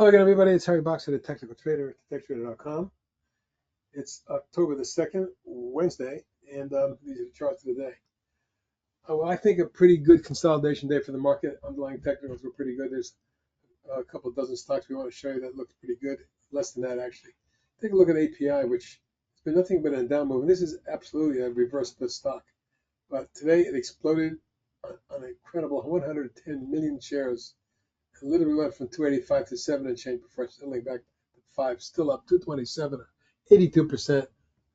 Hello again, everybody. It's Harry Boxer, the Technical Trader at techtrader.com. It's October the 2nd, Wednesday, and these are the charts of the day. Well, I think a pretty good consolidation day for the market. Underlying technicals were pretty good. There's a couple dozen stocks we want to show you that looks pretty good. Less than that, actually. Take a look at API, which has been nothing but a down move. And this is absolutely a reverse split stock. But today it exploded on an incredible 110 million shares. It literally went from 285 to 7 and change before settling back to 5, still up 227, 82%.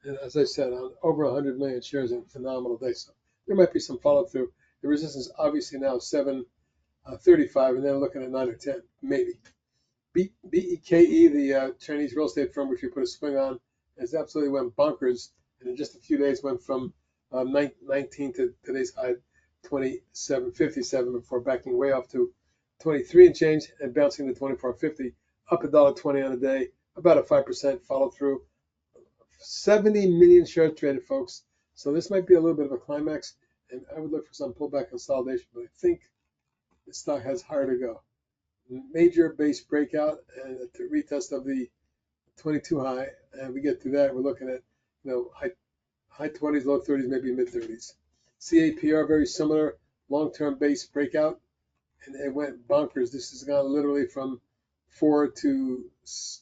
And as I said, on over 100 million shares in a phenomenal day. So there might be some follow through. The resistance obviously now 735, and then looking at 9 or 10, maybe. BEKE, the Chinese real estate firm, which we put a swing on, has absolutely went bonkers, and in just a few days went from 19 to today's high 27.57 before backing way off to 23 and change and bouncing to 24.50, up $1.20 on a day, about a 5% follow through. 70 million shares traded, folks. So this might be a little bit of a climax, and I would look for some pullback consolidation, but I think the stock has higher to go. Major base breakout and a retest of the 22 high, and we get through that, we're looking at high 20s, low 30s, maybe mid 30s. CAPR, very similar, long-term base breakout. And it went bonkers. This has gone literally from 4 to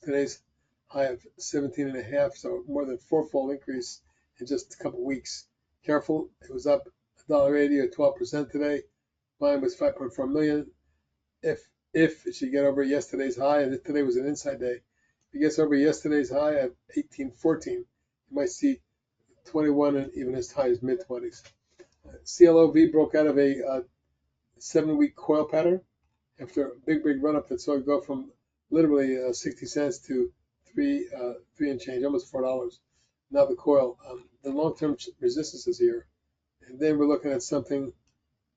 today's high of 17.5, so more than fourfold increase in just a couple of weeks. Careful, it was up $1.80 or 12% today. Mine was 5.4 million. If it should get over yesterday's high, and today was an inside day, if it gets over yesterday's high at 18.14, you might see 21 and even as high as mid 20s. CLOV broke out of a 7-week coil pattern after a big run up that saw it go from literally 60 cents to three and change, almost $4. Now the coil, the long-term resistance is here, and then we're looking at something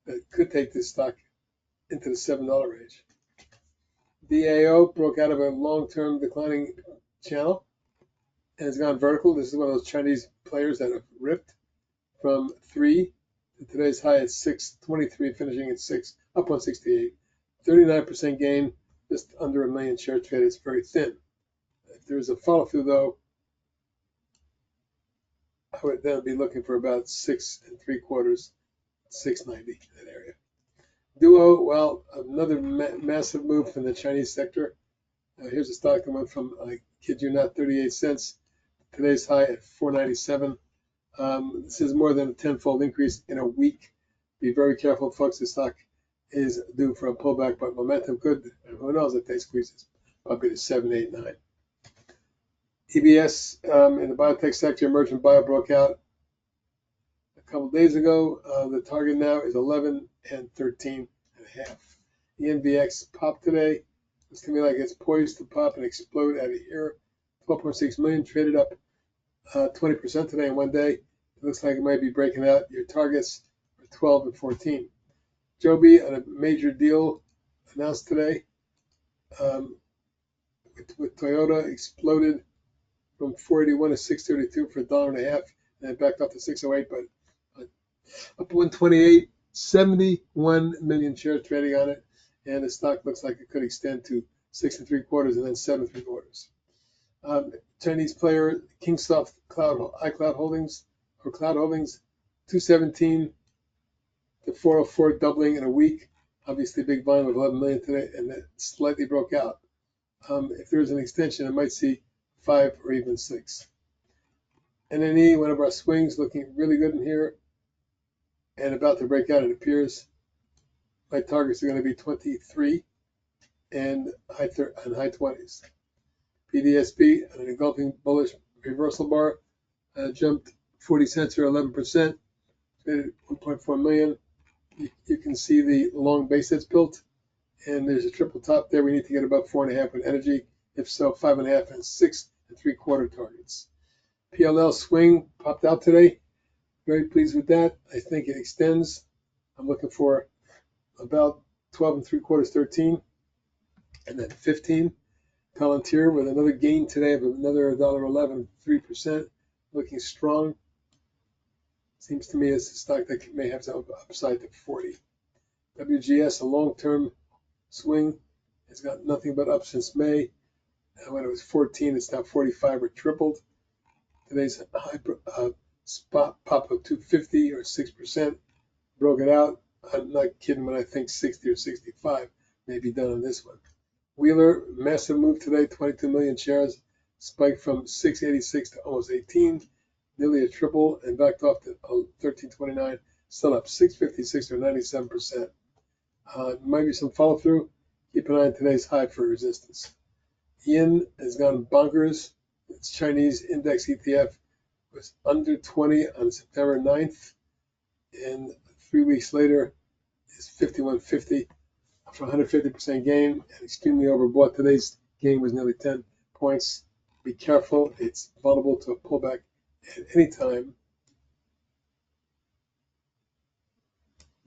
that could take this stock into the $7 range. DAO broke out of a long-term declining channel and has gone vertical. This is one of those Chinese players that have ripped from 3 to today's high at 623, finishing at 6, up 168. 39% gain, just under a million shares traded. It's very thin. If there's a follow through, though, I would then be looking for about 6 3/4, 690 in that area. Duo, well, another massive move from the Chinese sector. Here's a stock that went from, I kid you not, 38 cents. Today's high at 497. This is more than a tenfold increase in a week. Be very careful, folks. The stock is due for a pullback, but momentum could, and who knows if they squeeze this, probably to 7, 8, 9. EBS in the biotech sector, emergent bio broke out a couple days ago. The target now is 11 and 13.5. ENVX popped today. It's going to be like it's poised to pop and explode out of here. 12.6 million traded up 20% today in one day. It looks like it might be breaking out. Your targets are 12 and 14. Joby, a major deal announced today with Toyota, exploded from 481 to 632 for $1.50, and then backed up to 608, but up 128, 71 million shares trading on it, and the stock looks like it could extend to 6 3/4 and then 7 3/4. Chinese player Kingsoft iCloud Holdings, or Cloud Holdings, 217 to 404, doubling in a week. Obviously, big volume of 11 million today, and that slightly broke out. If there's an extension, I might see 5 or even 6. NNE, one of our swings, looking really good in here, and about to break out, it appears. My targets are going to be 23 and high 20s. PDSB, an engulfing bullish reversal bar, jumped 40 cents or 11%, 1.4 million. You can see the long base that's built, and there's a triple top there. We need to get above 4.5 with energy. If so, 5.5 and 6 3/4 targets. PLL swing popped out today. Very pleased with that. I think it extends. I'm looking for about 12 3/4, 13, and then 15. Pltr with another gain today of another $1.11, 3%, looking strong. Seems to me it's a stock that may have some upside to 40. WGS, a long-term swing, It's got nothing but up since May. And when it was 14, it's now 45 or tripled. Today's high spot pop of 250 or 6%. Broke it out. I'm not kidding when I think 60 or 65 may be done on this one. Wheeler, massive move today, 22 million shares, spiked from 686 to almost 18, nearly a triple, and backed off to 1329, still up 656 or 97%. Might be some follow through. Keep an eye on today's high for resistance. YINN has gone bonkers. Its Chinese index ETF was under 20 on September 9th, and 3 weeks later is 51.50 for 150% gain, and extremely overbought. Today's gain was nearly 10 points. Be careful, it's vulnerable to a pullback at any time.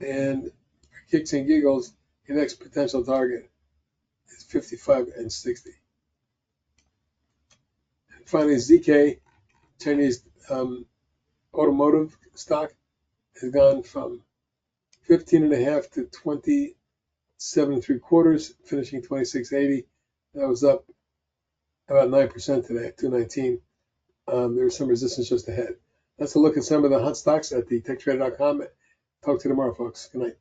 And for kicks and giggles, your next potential target is 55 and 60. And finally, ZK, Chinese automotive stock, has gone from 15.5 to 27.75, finishing 26.80. That was up about 9% today at 219. There was some resistance just ahead. Let's look at some of the hot stocks at the techtrader.com. Talk to you tomorrow, folks. Good night.